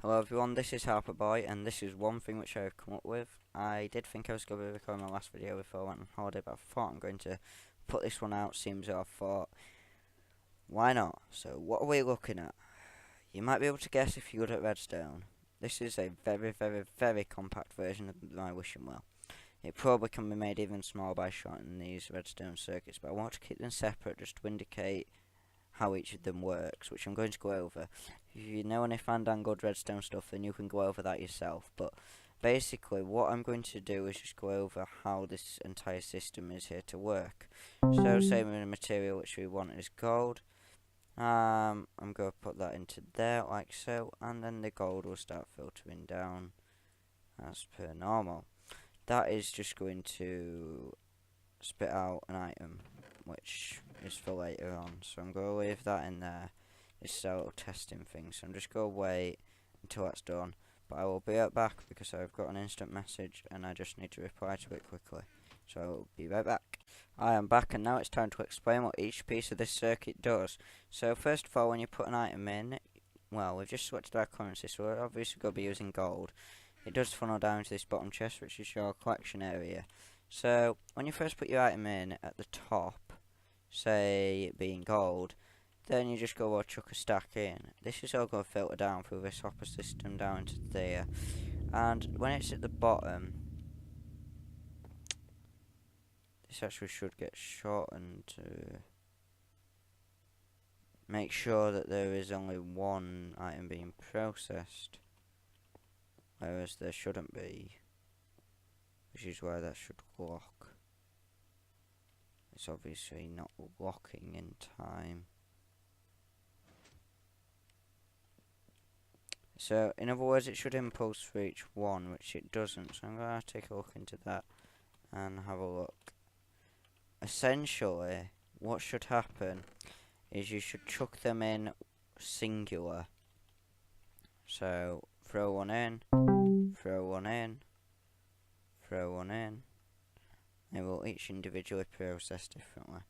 Hello everyone, this is Harper Boy, and this is one thing which I've come up with. I did think I was going to be recording my last video before I went on holiday, but I thought I'm going to put this one out, seems I thought, why not? So what are we looking at? You might be able to guess if you're good at Redstone. This is a very compact version of my wishing well. It probably can be made even smaller by shortening these redstone circuits, but I want to keep them separate just to indicate how each of them works, which I'm going to go over. If you know any Fandango redstone stuff, then you can go over that yourself. But basically, what I'm going to do is just go over how this entire system is here to work. So, say the material which we want is gold. I'm going to put that into there, like so, and then the gold will start filtering down as per normal. That is just going to spit out an item, which is for later on. So I'm going to leave that in there. It's a little testing thing. So I'm just going to wait until that's done. But I will be right back because I've got an instant message and I just need to reply to it quickly. So I will be right back. I am back and now it's time to explain what each piece of this circuit does. So first of all, when you put an item in, well, we've just switched our currency, so we're obviously going to be using gold. It does funnel down into this bottom chest, which is your collection area. So, when you first put your item in at the top, say it being gold, then you just go or chuck a stack in. This is all going to filter down through this hopper system down into there. And when it's at the bottom, this actually should get shortened to make sure that there is only one item being processed, whereas there shouldn't be, which is why that should lock. It's obviously not locking in time. So, in other words, it should impulse for each one, which it doesn't. So I'm going to take a look into that and have a look. Essentially, what should happen is you should chuck them in singular. So, throw one in, throw one in, throw one in. They will each individually process differently.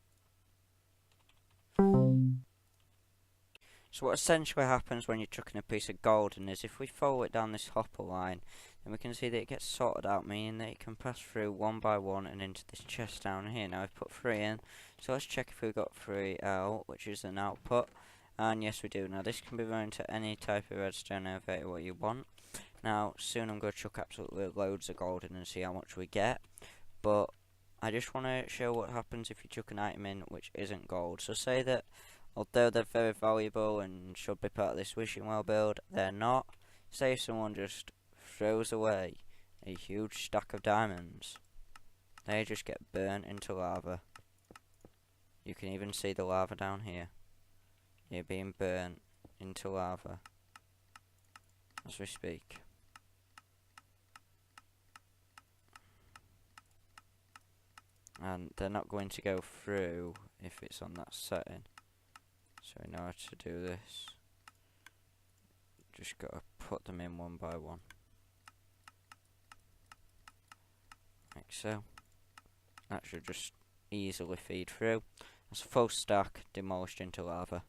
So what essentially happens when you're chucking a piece of gold in is if we follow it down this hopper line, then we can see that it gets sorted out, meaning that it can pass through one by one and into this chest down here. Now I've put 3 in, so let's check if we've got 3 out, which is an output. And yes, we do. Now this can be run to any type of redstone elevator what you want. Now soon I'm going to chuck absolutely loads of gold in and see how much we get. But I just want to show what happens if you chuck an item in which isn't gold. So say that although they're very valuable and should be part of this wishing well build, they're not. Say if someone just throws away a huge stack of diamonds, they just get burnt into lava. You can even see the lava down here. You're being burnt into lava as we speak. And they're not going to go through if it's on that setting. So in order to do this, just gotta put them in one by one. Like so. That should just easily feed through. That's a full stack demolished into lava.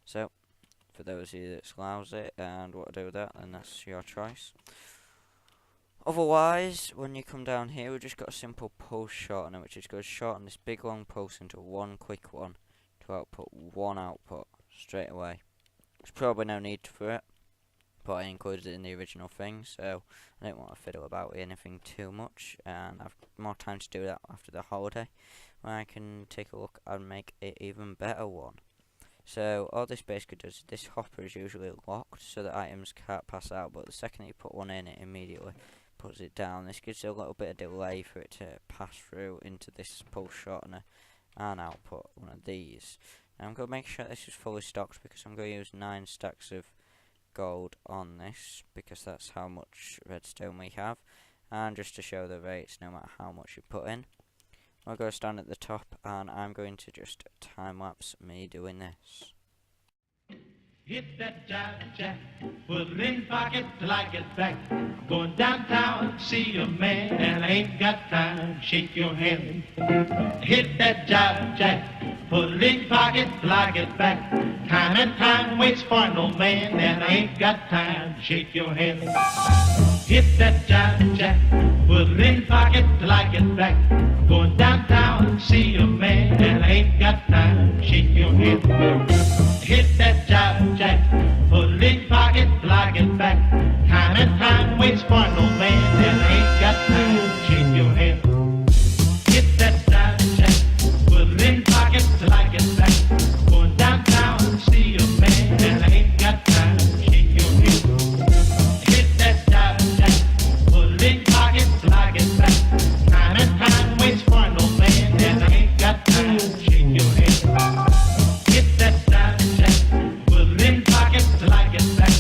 So, for those of you that allows it and want to do that, then that's your choice. Otherwise, when you come down here, we've just got a simple pulse shortener, which is going to shorten this big long pulse into one quick one to output one output straight away. There's probably no need for it, but I included it in the original thing, so I don't want to fiddle about with anything too much, and I've more time to do that after the holiday, when I can take a look and make an even better one. So all this basically does, this hopper is usually locked so that items can't pass out, but the second that you put one in, it immediately puts it down. This gives it a little bit of delay for it to pass through into this pulse shortener and output one of these. Now I'm going to make sure this is fully stocked because I'm going to use 9 stacks of gold on this because that's how much redstone we have, and just to show the rates no matter how much you put in. I'll go stand at the top and I'm going to just time lapse me doing this. Hit that jive jack, put it in pocket till I get back. Going downtown, see a man, and I ain't got time, shake your hand. Hit that jive jack, put it in pocket till I get back. Time and time waits for no man, and I ain't got time, shake your hand. Hit that jive jack, put it in pocket till I get back. Going downtown, see a man, and I ain't got time, shake your hand. Hit that jive jack, put it in pocket till I get back. Time and time waits for no man, and I ain't got time, shake your hand. Hit that jive jack, put it in pocket till I get back. Going downtown, see a man, and I ain't got time, shake your hand. Hit that jive jack, put it in pocket till I get back. Time and time waits for no man, and I ain't got time, shake your hand. Hit that jive jack, put it in pocket till I get back.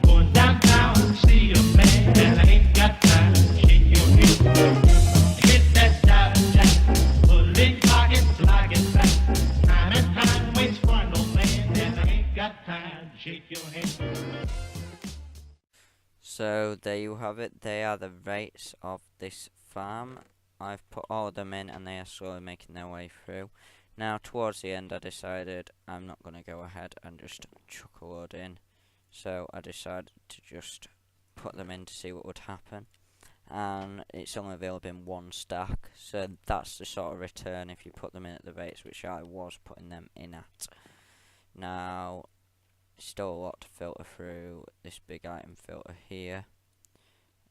Going downtown, see a man, and I ain't got time, shake your hand. Hit that jive jack, put it in pocket till I get back. Time and time waits for no man, and I ain't got time, shake your hand. So there you have it. They are the rates of this farm. I've put all of them in and they are slowly making their way through. Now towards the end I decided I'm not going to go ahead and just chuck a load in. So I decided to just put them in to see what would happen. And it's only available in one stack. So that's the sort of return if you put them in at the rates which I was putting them in at. Now still a lot to filter through this big item filter here,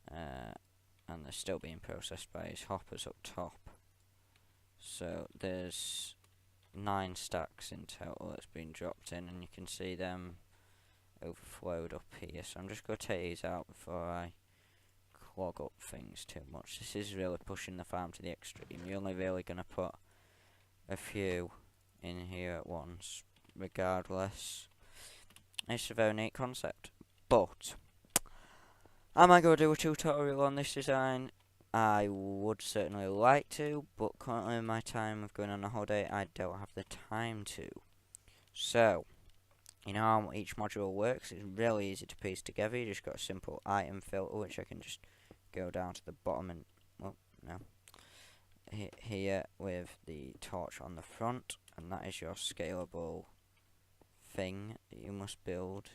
and they're still being processed by his hoppers up top. So there's 9 stacks in total that's been dropped in, and you can see them overflowed up here. So I'm just going to take these out before I clog up things too much. This is really pushing the farm to the extreme. You're only really going to put a few in here at once. Regardless, it's a very neat concept, but am I going to do a tutorial on this design? I would certainly like to, but currently in my time of going on a holiday, I don't have the time to. So, you know how each module works? It's really easy to piece together. You just got a simple item filter, which I can just go down to the bottom and, well, no, here with the torch on the front, and that is your scalable thing that you must build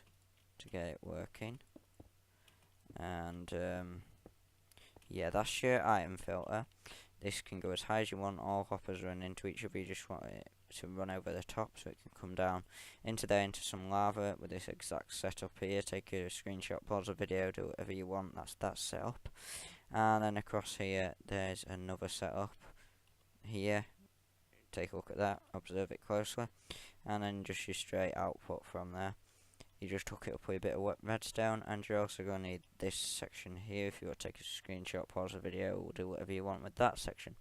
to get it working. And yeah, that's your item filter. This can go as high as you want. All hoppers run into each other. You just want it to run over the top so it can come down into there, into some lava with this exact setup here. Take a screenshot, pause the video, do whatever you want. That's that setup. And then across here there's another setup here. Take a look at that, observe it closely, and then just your straight output from there. You just hook it up with a bit of wet redstone, and you're also going to need this section here. If you want to take a screenshot, pause the video, or do whatever you want with that section.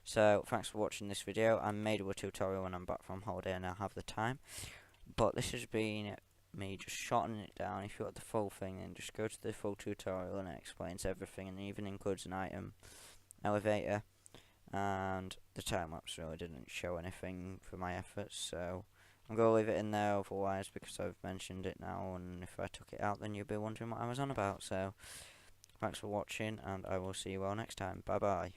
So thanks for watching this video. I may do a tutorial when I'm back from holiday and I'll have the time, but this has been me just shortening it down. If you want the full thing, then just go to the full tutorial and it explains everything, and even includes an item elevator. And the time lapse really didn't show anything for my efforts, so I'm going to leave it in there otherwise, because I've mentioned it now, and if I took it out then you'll be wondering what I was on about. So thanks for watching, and I will see you all next time. Bye bye.